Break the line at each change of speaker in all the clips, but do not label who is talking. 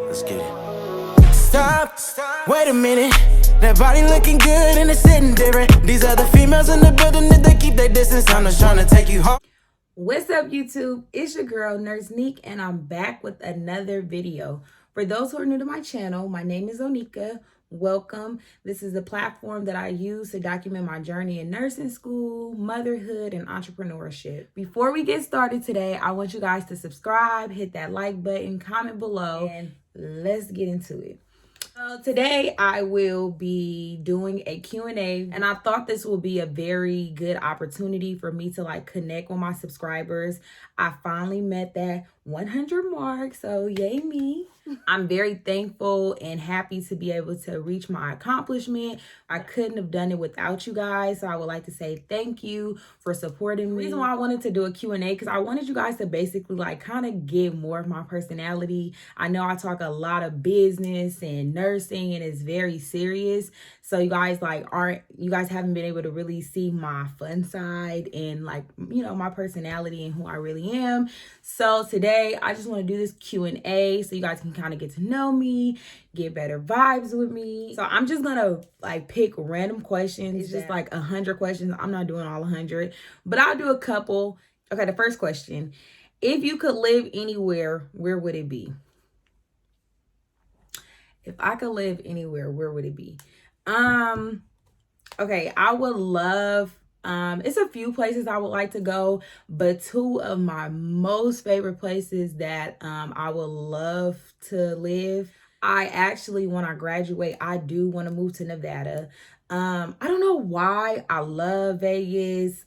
Let's get it. Stop, wait a minute. That body looking good and it's sitting different. These other females in the building, if they keep their distance, I'm just trying to take you home.
What's up, YouTube? It's your girl, Nurse Neek, and I'm back with another video. For those who are new to my channel, my name is Onika. Welcome. This is the platform that I use to document my journey in nursing school, motherhood, and entrepreneurship. Before we get started today, I want you guys to subscribe, hit that like button, comment below, and let's get into it. So today I will be doing a Q&A, and I thought this will be a very good opportunity for me to connect with my subscribers. I finally met that 100 mark, so yay me. I'm very thankful and happy to be able to reach my accomplishment. I couldn't have done it without you guys, so I would like to say thank you for supporting me. The reason why I wanted to do a Q&A because I wanted you guys to basically kind of get more of my personality. I know I talk a lot of business and nursing and it's very serious, so you guys haven't been able to really see my fun side and my personality and who I really am. So today I just want to do this Q&A so you guys can kind of get to know me, get better vibes with me. So I'm just gonna pick random questions. It's just 100 questions. I'm not doing all 100, but I'll do a couple. Okay, the first question: if you could live anywhere, where would it be? If I could live anywhere, where would it be? Okay, I would love, it's a few places I would like to go, but two of my most favorite places that I would love to live. I actually, when I graduate, I do want to move to Nevada. I don't know why. I love Vegas.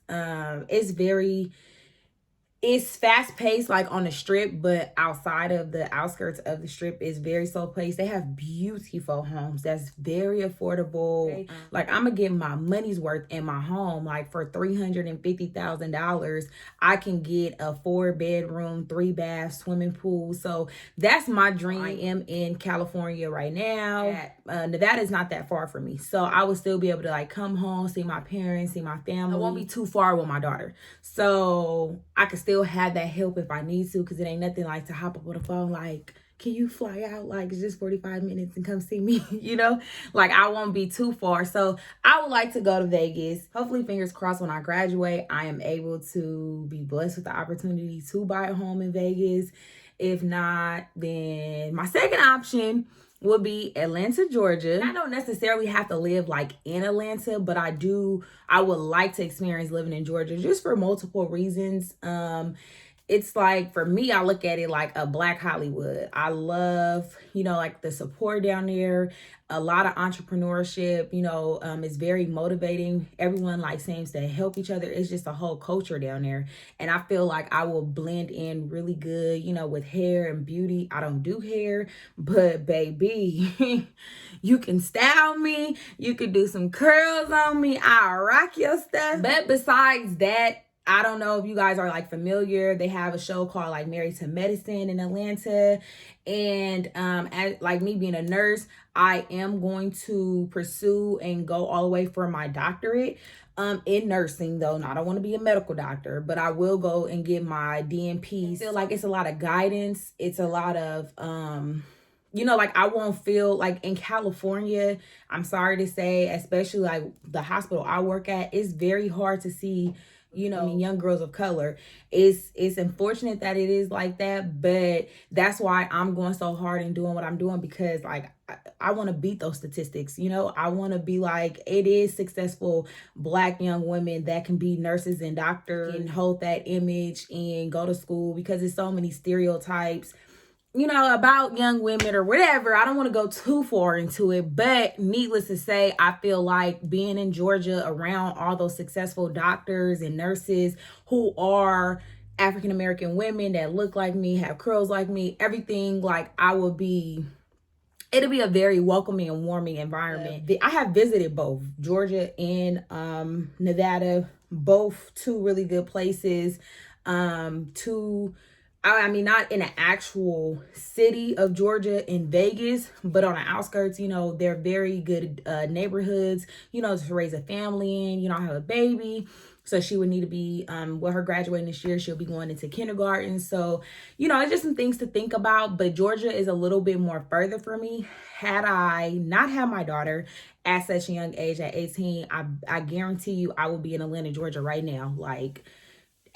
It's fast paced on the strip, but outside of the outskirts of the strip is very slow paced. They have beautiful homes that's very affordable. Okay. I'm gonna get my money's worth in my home. For $350,000, I can get a 4-bedroom, 3-bath swimming pool. So that's my dream. I am in California right now. Nevada is not that far from me, so I would still be able to come home, see my parents, see my family. I won't be too far with my daughter, so I could still have that help if I need to, because it ain't nothing to hop up on the phone can you fly out it's just 45 minutes and come see me. I won't be too far. So I would like to go to Vegas. Hopefully, fingers crossed, when I graduate I am able to be blessed with the opportunity to buy a home in Vegas. If not, then my second option would be Atlanta, Georgia. I don't necessarily have to live in Atlanta, but I would like to experience living in Georgia just for multiple reasons. It's for me, I look at it like a Black Hollywood. I love, the support down there, a lot of entrepreneurship, it's very motivating. Everyone seems to help each other. It's just a whole culture down there. And I feel like I will blend in really good, with hair and beauty. I don't do hair, but baby, you can style me. You can do some curls on me. I'll rock your stuff. But besides that, I don't know if you guys are familiar. They have a show called Married to Medicine in Atlanta. And me being a nurse, I am going to pursue and go all the way for my doctorate in nursing, though. Now, I don't want to be a medical doctor, but I will go and get my DNP. I feel it's a lot of guidance. It's a lot of I won't feel in California, I'm sorry to say, especially the hospital I work at, it's very hard to see young girls of color. It's unfortunate that it is like that, but that's why I'm going so hard and doing what I'm doing, because I want to beat those statistics. I want to be it is successful Black young women that can be nurses and doctors and hold that image and go to school, because there's so many stereotypes about young women or whatever. I don't want to go too far into it, but needless to say, I feel being in Georgia around all those successful doctors and nurses who are African American women that look like me, have curls like me, everything, it'll be a very welcoming and warming environment. I have visited both Georgia and Nevada, both two really good places. Not in an actual city of Georgia in Vegas, but on the outskirts, they're very good neighborhoods, to raise a family in, I have a baby. So she would need to be, with her graduating this year, she'll be going into kindergarten. So, you know, it's just some things to think about. But Georgia is a little bit more further for me. Had I not had my daughter at such a young age, at 18, I guarantee you I would be in Atlanta, Georgia right now. Like,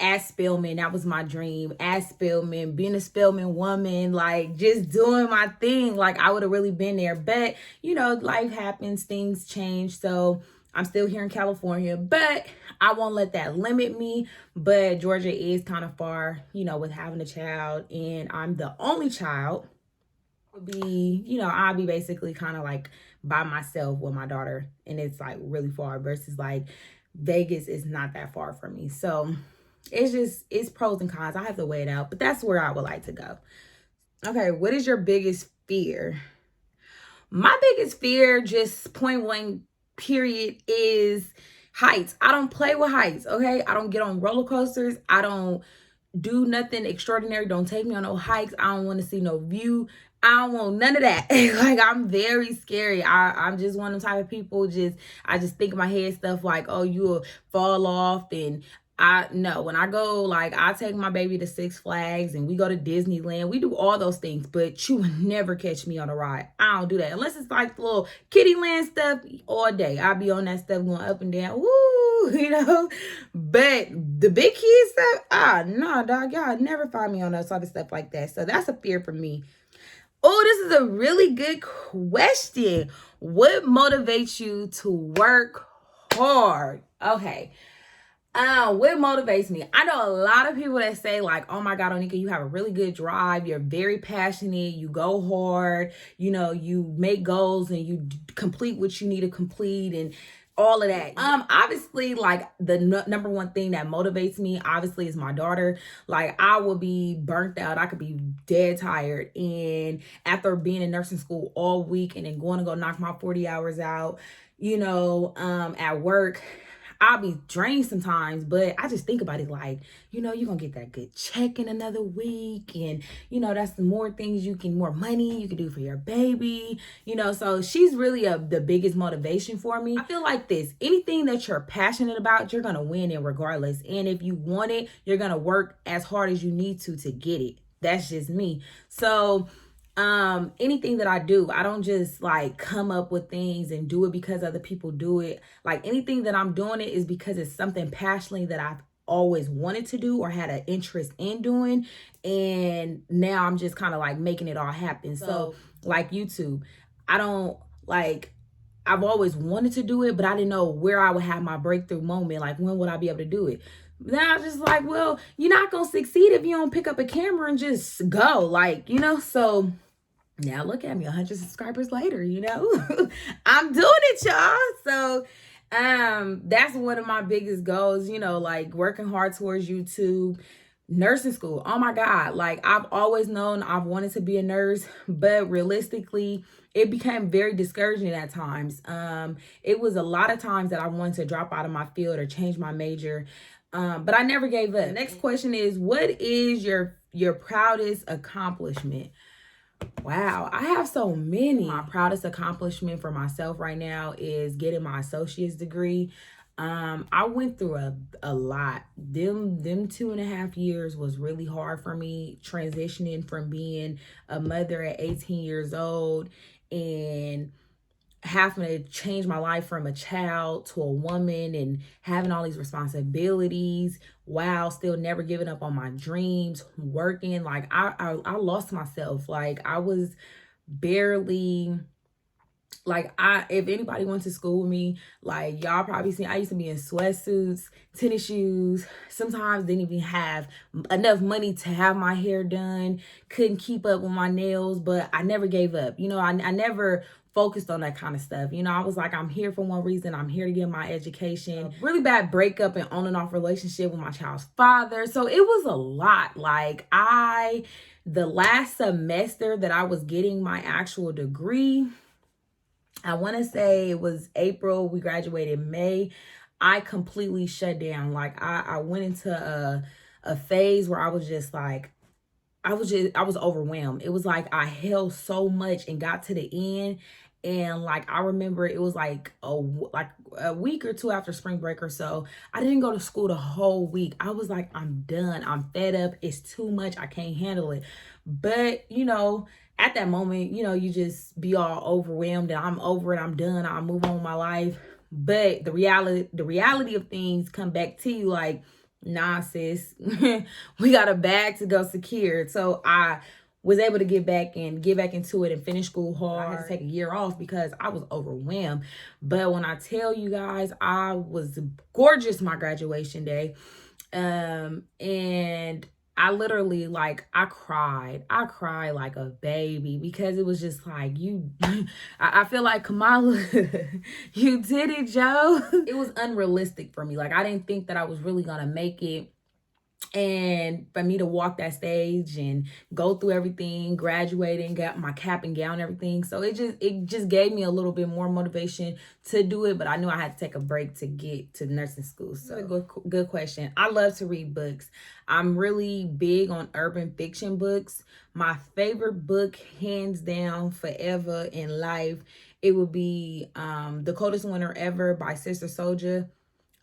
as Spelman, that was my dream. As Spelman, being a Spelman woman, like just doing my thing. Like I would have really been there. But, you know, life happens, things change. So I'm still here in California, but I won't let that limit me. But Georgia is kind of far, you know, with having a child, and I'm the only child. Would be, you know, I'll be basically kind of like by myself with my daughter, and it's like really far versus like Vegas is not that far from me. So it's pros and cons. I have to weigh it out, but that's where I would like to go. Okay, what is your biggest fear? My biggest fear, just point blank period, is heights. I don't play with heights, okay? I don't get on roller coasters. I don't do nothing extraordinary. Don't take me on no hikes. I don't want to see no view. I don't want none of that. Like, I'm very scary. I'm just one of the type of people, I just think in my head stuff like, oh, you'll fall off. And when I go, like, I take my baby to Six Flags and we go to Disneyland. We do all those things, but you would never catch me on a ride. I don't do that. Unless it's like the little kiddie land stuff all day. I'll be on that stuff going up and down. Woo, you know? But the big kids stuff, no, dog. Y'all never find me on that sort of stuff like that. So that's a fear for me. Oh, this is a really good question. What motivates you to work hard? Okay. What motivates me? I know a lot of people that say like, oh my God, Onika, you have a really good drive. You're very passionate. You go hard. You know, you make goals and you complete what you need to complete and all of that. Obviously, like the number one thing that motivates me, obviously, is my daughter. Like, I will be burnt out. I could be dead tired. And after being in nursing school all week and then going to go knock my 40 hours out, you know, at work, I'll be drained sometimes, but I just think about it like, you know, you're going to get that good check in another week. And, you know, that's more things more money you can do for your baby, you know. So she's really the biggest motivation for me. I feel like this, anything that you're passionate about, you're going to win it regardless. And if you want it, you're going to work as hard as you need to get it. That's just me. So anything that I do, I don't just like come up with things and do it because other people do it. Like, anything that I'm doing it is because it's something passionately that I've always wanted to do or had an interest in doing, and now I'm just kind of like making it all happen. So like YouTube, I've always wanted to do it, but I didn't know where I would have my breakthrough moment. Like, when would I be able to do it? Now I'm just like, well, you're not gonna succeed if you don't pick up a camera and just go, like, you know. So now look at me, 100 subscribers later, you know. I'm doing it, y'all. So that's one of my biggest goals, you know, like working hard towards YouTube. Nursing school, oh my God, like I've always known I've wanted to be a nurse, but realistically it became very discouraging at times. It was a lot of times that I wanted to drop out of my field or change my major, but I never gave up. Next question is, what is your proudest accomplishment? Wow, I have so many. My proudest accomplishment for myself right now is getting my associate's degree. I went through a lot. Them 2.5 years was really hard for me, transitioning from being a mother at 18 years old and having to change my life from a child to a woman and having all these responsibilities while still never giving up on my dreams, working. Like, I lost myself. Like, I was barely, like, if anybody went to school with me, like, y'all probably seen, I used to be in sweatsuits, tennis shoes, sometimes didn't even have enough money to have my hair done, couldn't keep up with my nails, but I never gave up. You know, I never focused on that kind of stuff. You know, I was like, I'm here for one reason. I'm here to get my education. Really bad breakup and on and off relationship with my child's father. So it was a lot. Like, the last semester that I was getting my actual degree, I want to say it was April. We graduated May. I completely shut down. Like, I went into a phase where I was just like, I was overwhelmed. It was like I held so much and got to the end And like I remember it was like a week or two after spring break or so. I didn't go to school the whole week. I was like, I'm done. I'm fed up. It's too much. I can't handle it. But you know, at that moment, you know, you just be all overwhelmed and I'm over it. I'm done. I'll move on with my life. But the reality of things come back to you like, nah, sis, we got a bag to go secure. So I was able to get back into it and finish school hard. I had to take a year off because I was overwhelmed. But when I tell you guys, I was gorgeous my graduation day. And I literally I cried like a baby because it was just like I feel like Kamala, you did it, Joe. It was unrealistic for me. Like I didn't think that I was really gonna make it. And for me to walk that stage and go through everything, graduating, got my cap and gown and everything. So it just gave me a little bit more motivation to do it. But I knew I had to take a break to get to nursing school. So good question. I love to read books. I'm really big on urban fiction books. My favorite book, hands down, forever in life, it would be The Coldest Winter Ever by Sister Souljah.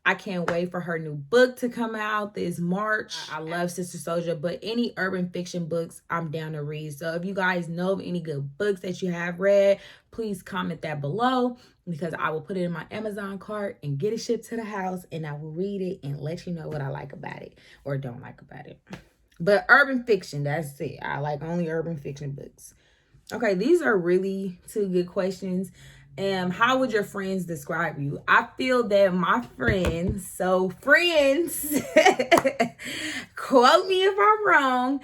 I can't wait for her new book to come out this March. I love Sister Souljah, but any urban fiction books, I'm down to read. So if you guys know of any good books that you have read, please comment that below because I will put it in my Amazon cart and get it shipped to the house and I will read it and let you know what I like about it or don't like about it. But urban fiction, that's it. I like only urban fiction books. Okay, these are really two good questions. How would your friends describe you? I feel that my friends, quote me if I'm wrong.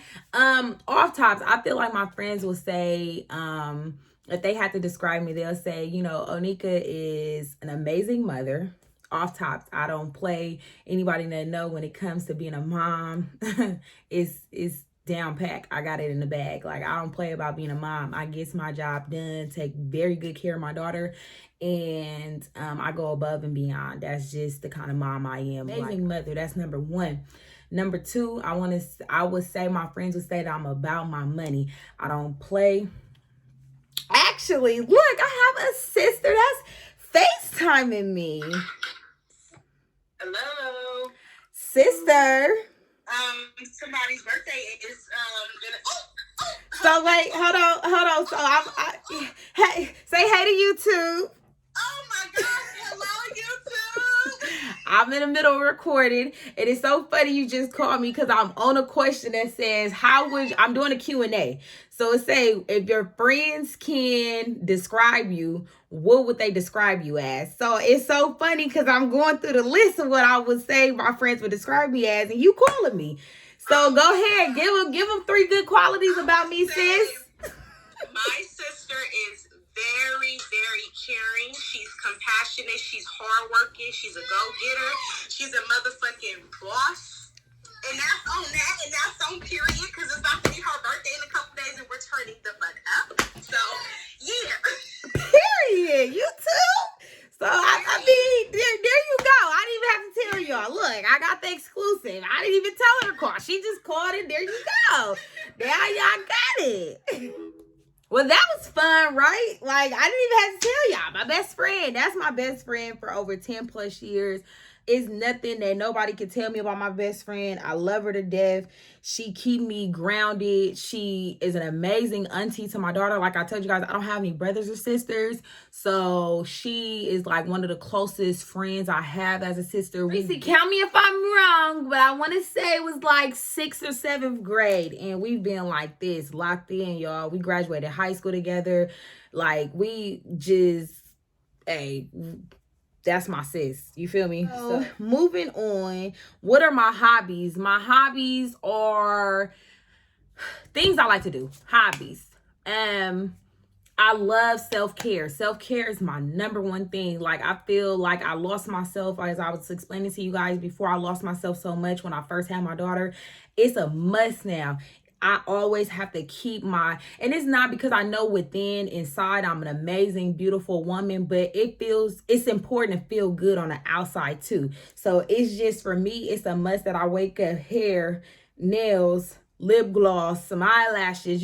Off tops, I feel like my friends will say, if they had to describe me, they'll say, you know, Onika is an amazing mother. Off tops, I don't play. Anybody that know when it comes to being a mom is down pack. I got it in the bag. Like I don't play about being a mom. I get my job done, take very good care of my daughter, and I go above and beyond. That's just the kind of mom I am. Amazing mother. That's number one. Number two, I would say my friends would say that I'm about my money. I don't play. Actually, look, I have a sister that's FaceTiming me.
Hello.
Sister.
Somebody's birthday is
So wait, hold on. So hey, say hey to YouTube.
Oh my gosh, hello YouTube.
I'm in the middle of recording. It is so funny you just called me because I'm on a question that says, I'm doing a Q&A. So it say, if your friends can describe you, what would they describe you as? So it's so funny because I'm going through the list of what I would say my friends would describe me as, and you calling me. So go ahead, give them 3 good qualities about me, sis.
My sister is very, very caring. She's compassionate. She's hardworking. She's a go-getter. She's a motherfucking boss. And that's on that. And that's on period. Because it's about to be her birthday in a couple days and we're turning the fuck up. So, yeah.
Period. You too? So, I mean, there you go. I didn't even have to tell y'all. Look, I got the exclusive. I didn't even tell her to call. She just called it. There you go. Now y'all got it. Well, that was fun, right? Like, I didn't even have to tell y'all. My best friend. That's my best friend for over 10 plus years. It's nothing that nobody can tell me about my best friend. I love her to death. She keep me grounded. She is an amazing auntie to my daughter. Like I told you guys, I don't have any brothers or sisters. So she is like one of the closest friends I have as a sister. Count me if I'm wrong, but I want to say it was like 6th or 7th grade. And we've been like this, locked in, y'all. We graduated high school together. Like we just, that's my sis. You feel me? So moving on, what are my hobbies? My hobbies are things I like to do. Hobbies. I love self-care. Self-care is my number one thing. Like I feel like I lost myself, as I was explaining to you guys before. I lost myself so much when I first had my daughter. It's a must now. I always have to keep and it's not because I know inside I'm an amazing, beautiful woman, but it's important to feel good on the outside too. So it's just, for me, it's a must that I wake up, hair, nails, lip gloss, some eyelashes,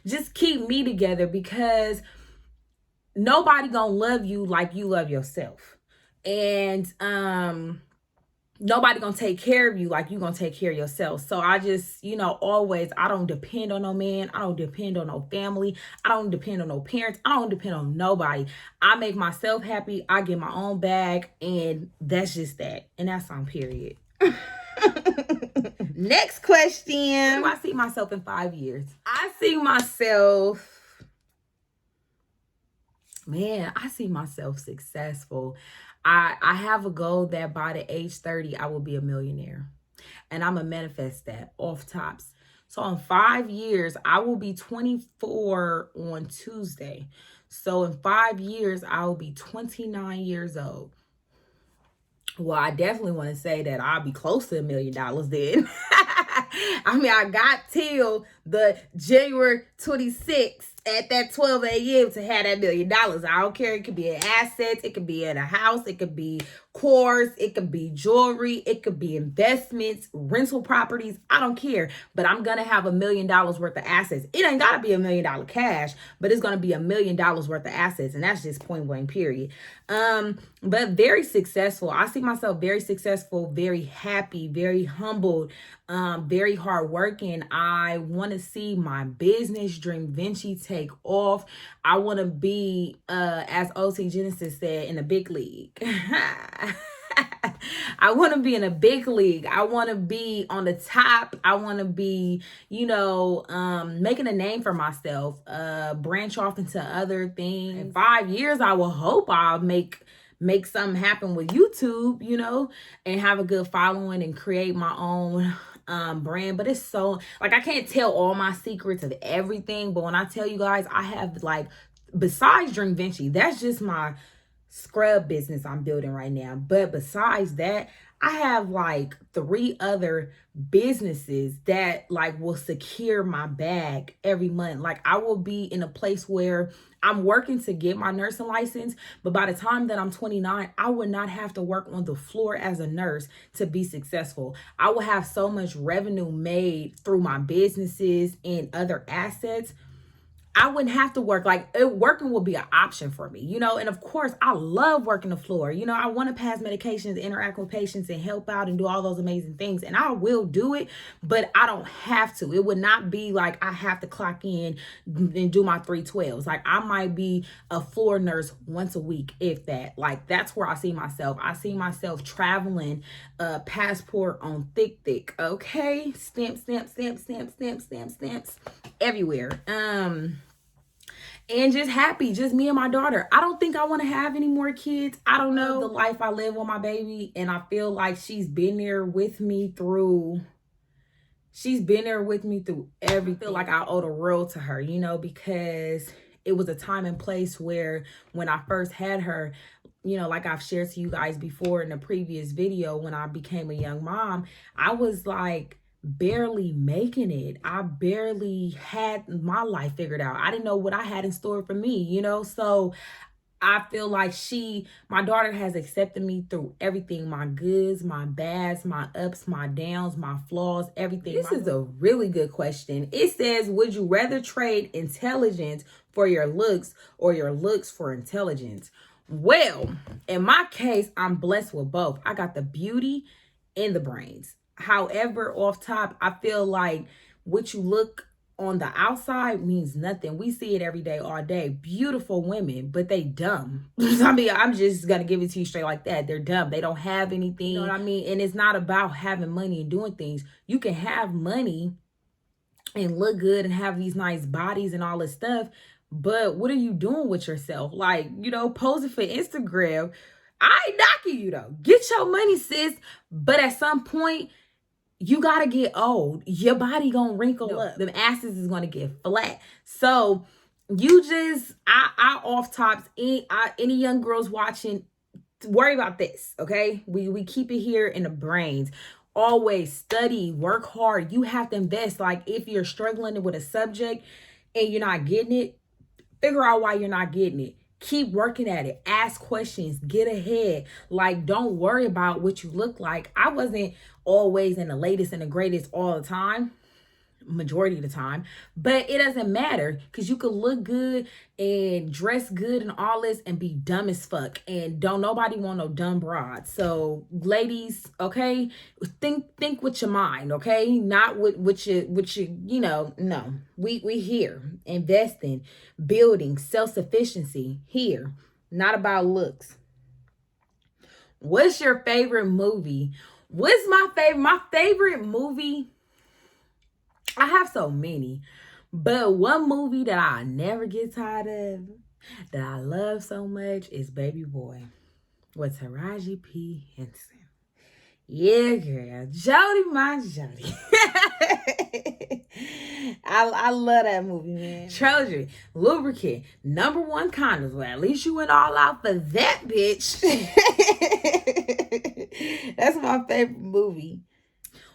just keep me together, because nobody gonna love you like you love yourself. And nobody gonna take care of you like you gonna take care of yourself. So I just, always, I don't depend on no man. I don't depend on no family. I don't depend on no parents. I don't depend on nobody. I make myself happy. I get my own bag, and that's just that. And that's on period. Next question. Where do I see myself in 5 years? I see myself successful. I have a goal that by the age 30, I will be a millionaire. And I'm going to manifest that off tops. So in 5 years, I will be 24 on Tuesday. So in 5 years, I will be 29 years old. Well, I definitely want to say that I'll be close to $1 million then. I mean, I got till the January 26th at that 12 a.m. to have that $1 million. I don't care. It could be an asset. It could be in a house. It could be cars. It could be jewelry. It could be investments, rental properties. I don't care. But I'm going to have $1 million worth of assets. It ain't got to be $1 million cash, but it's going to be $1 million worth of assets. And that's just point blank, period. But very successful. I see myself very successful, very happy, very humbled, very hardworking. I want to see my business dream Vinci take off. I want to be, as OT Genesis said, in a big league. I want to be in a big league. I want to be on the top. I want to be, making a name for myself, branch off into other things. In 5 years, I will hope I'll make something happen with YouTube, and have a good following and create my own brand. But it's so, I can't tell all my secrets of everything. But when I tell you guys, I have besides Dream Vinci, that's just my scrub business I'm building right now. But besides that, I have 3 other businesses that will secure my bag every month. I will be in a place where I'm working to get my nursing license, but by the time that I'm 29, I would not have to work on the floor as a nurse to be successful. I will have so much revenue made through my businesses and other assets. I wouldn't have to work. Working will be an option for me, and of course I love working the floor. I want to pass medications, interact with patients, and help out and do all those amazing things. And I will do it, but I don't have to. It would not be I have to clock in and do my 312s. I might be a floor nurse once a week, if that. That's where I see myself. I see myself traveling, passport on thick, okay? Stamps everywhere. And just happy, just me and my daughter. I don't think I want to have any more kids. I don't know the life I live with my baby, and I feel like she's been there with me through everything. I feel like I owe the world to her, because it was a time and place where when I first had her, like I've shared to you guys before in a previous video, when I became a young mom, I was barely making it. I barely had my life figured out. I didn't know what I had in store for me, so I feel like my daughter has accepted me through everything, my goods, my bads, my ups, my downs, my flaws, everything. This is a really good question. It says, would you rather trade intelligence for your looks or your looks for intelligence? Well, in my case, I'm blessed with both. I got the beauty and the brains. However, off top, I feel like what you look on the outside means nothing. We see it every day, all day. Beautiful women, but they dumb. I mean, I'm just going to give it to you straight like that. They're dumb. They don't have anything. You know what I mean? And it's not about having money and doing things. You can have money and look good and have these nice bodies and all this stuff. But what are you doing with yourself? Posing for Instagram. I ain't knocking you though. Get your money, sis. But at some point, you gotta get old. Your body gonna wrinkle up. Them asses is gonna get flat. So you just, I off tops, any young girls watching, worry about this, okay? We keep it here in the brains. Always study, work hard. You have to invest. If you're struggling with a subject and you're not getting it, figure out why you're not getting it. Keep working at it. Ask questions. Get ahead. Don't worry about what you look like. I wasn't always in the latest and the greatest all the time. majority of the time, but it doesn't matter because you could look good and dress good and all this and be dumb as fuck, and don't nobody want no dumb broad. So ladies, okay, think with your mind, okay, not with your no, we here investing, building self-sufficiency here, not about looks. What's your favorite movie? What's my favorite movie? I have so many, but one movie that I never get tired of, that I love so much, is Baby Boy with Taraji P. Henson. Yeah, girl. Jody, my Jody. I love that movie, man. Trojan, lubricant, #1 condoms. Well, at least you went all out for that, bitch. That's my favorite movie.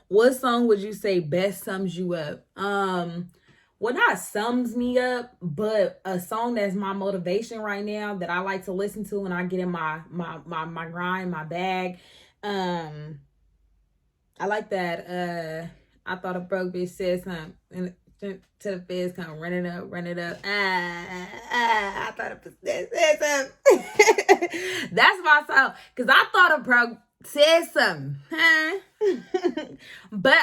What song would you say best sums you up? Well, not sums me up, but a song that's my motivation right now that I like to listen to when I get in my grind, my bag. I like that. I thought a broke bitch said something and to the feds come run it up. I thought a bitch said something. That's my song, cause I thought a broke said something, huh? But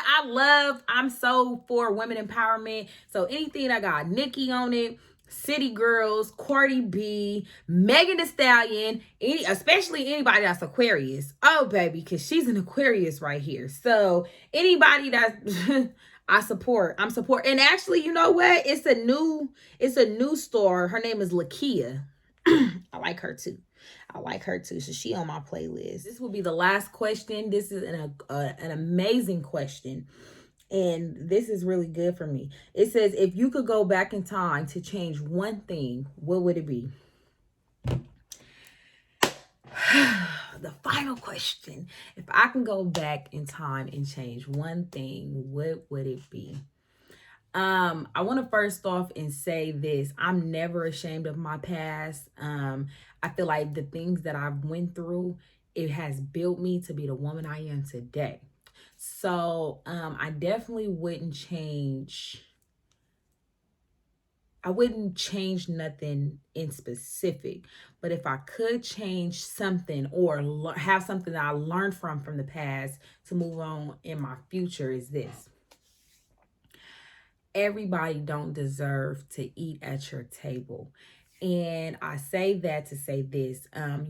I'm so for women empowerment. So anything that got Nicki on it, City Girls, Cardi B, Megan Thee Stallion, especially anybody that's Aquarius. Oh, baby, because she's an Aquarius right here. So anybody that's I'm support. And actually, you know what? It's a new star. Her name is Lakia. I like her too. So she on my playlist. This will be the last question. This is an amazing question. And this is really good for me. It says, if you could go back in time to change one thing, what would it be? The final question. If I can go back in time and change one thing, what would it be? I want to first off and say this. I'm never ashamed of my past. I feel like the things that I've went through, it has built me to be the woman I am today. So I definitely wouldn't change. I wouldn't change nothing in specific, but if I could change something or have something that I learned from the past to move on in my future, is this. Everybody don't deserve to eat at your table. And I say that to say this, I'm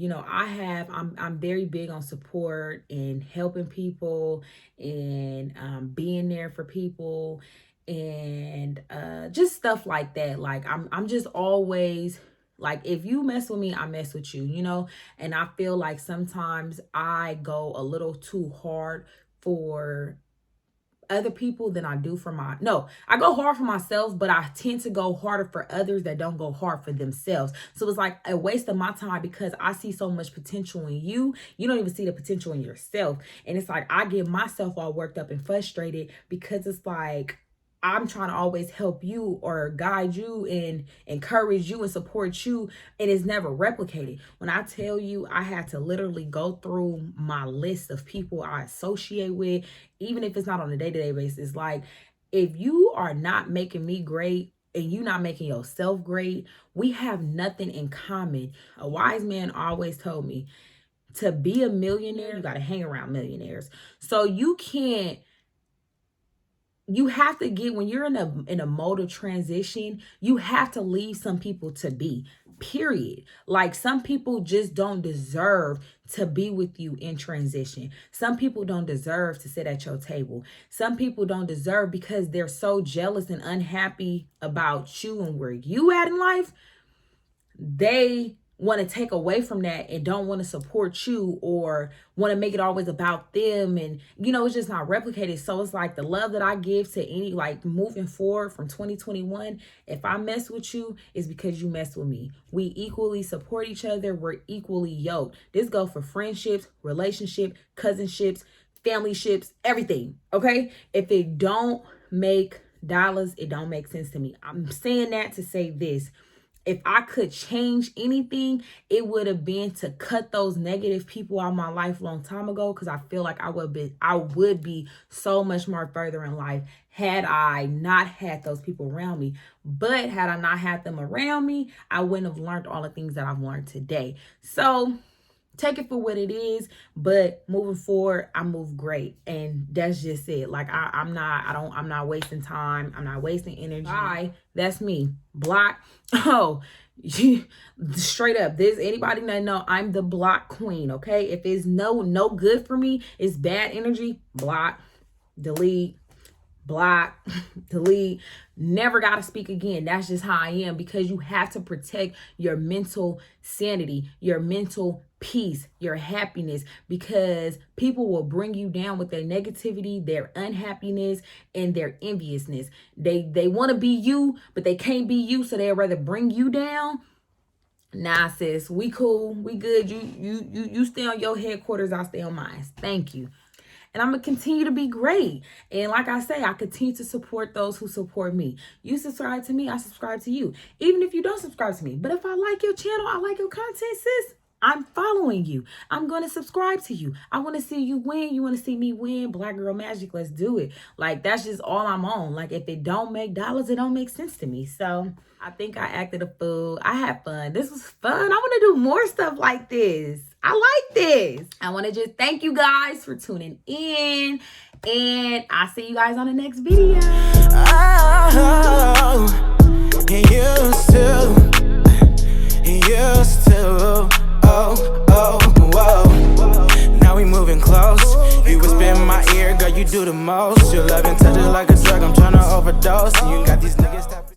very big on support and helping people and being there for people and just stuff like that. Like I'm just always like, if you mess with me, I mess with you, and I feel like sometimes I go a little too hard for other people than I do for I go hard for myself, but I tend to go harder for others that don't go hard for themselves. So it's like a waste of my time because I see so much potential in you. You don't even see the potential in yourself. And it's like, I get myself all worked up and frustrated because it's like, I'm trying to always help you or guide you and encourage you and support you, and it's never replicated. When I tell you, I had to literally go through my list of people I associate with, even if it's not on a day-to-day basis. Like, if you are not making me great and you not making yourself great, we have nothing in common. A wise man always told me, to be a millionaire, you got to hang around millionaires. So you have to get, when you're in a mode of transition, you have to leave some people to be, period. Like, some people just don't deserve to be with you in transition. Some people don't deserve to sit at your table. Some people don't deserve, because they're so jealous and unhappy about you and where you at in life, they want to take away from that and don't want to support you or want to make it always about them. And, it's just not replicated. So it's like the love that I give to any, like, moving forward from 2021, if I mess with you, it's because you mess with me. We equally support each other. We're equally yoked. This goes for friendships, relationship, cousinships, family ships, everything. Okay. If it don't make dollars, it don't make sense to me. I'm saying that to say this. If I could change anything, it would have been to cut those negative people out of my life a long time ago, because I feel like I would be so much more further in life had I not had those people around me. But had I not had them around me, I wouldn't have learned all the things that I've learned today. So take it for what it is, but moving forward, I move great, and that's just it. Like I'm not wasting time. I'm not wasting energy. That's me. Block. Oh, straight up. There's anybody that know I'm the block queen. Okay, if it's no good for me, it's bad energy. Block, delete. Block, delete, never got to speak again. That's just how I am, because you have to protect your mental sanity, your mental peace, your happiness, because people will bring you down with their negativity, their unhappiness, and their enviousness. They want to be you, but they can't be you, so they'd rather bring you down. Nah, sis, we cool, we good. You stay on your headquarters, I'll stay on mine. Thank you. And I'm going to continue to be great. And like I say, I continue to support those who support me. You subscribe to me, I subscribe to you. Even if you don't subscribe to me. But if I like your channel, I like your content, sis, I'm following you. I'm going to subscribe to you. I want to see you win. You want to see me win? Black Girl Magic, let's do it. Like, that's just all I'm on. Like, if it don't make dollars, it don't make sense to me. So I think I acted a fool. I had fun. This was fun. I want to do more stuff like this. I like this. I want to just thank you guys for tuning in. And I'll see you guys on the next video.
Oh, you used to. Oh. Now we moving close. You whisper in my ear, girl, you do the most. Your love and touch it like a drug. I'm tryna overdose. And you got these niggas.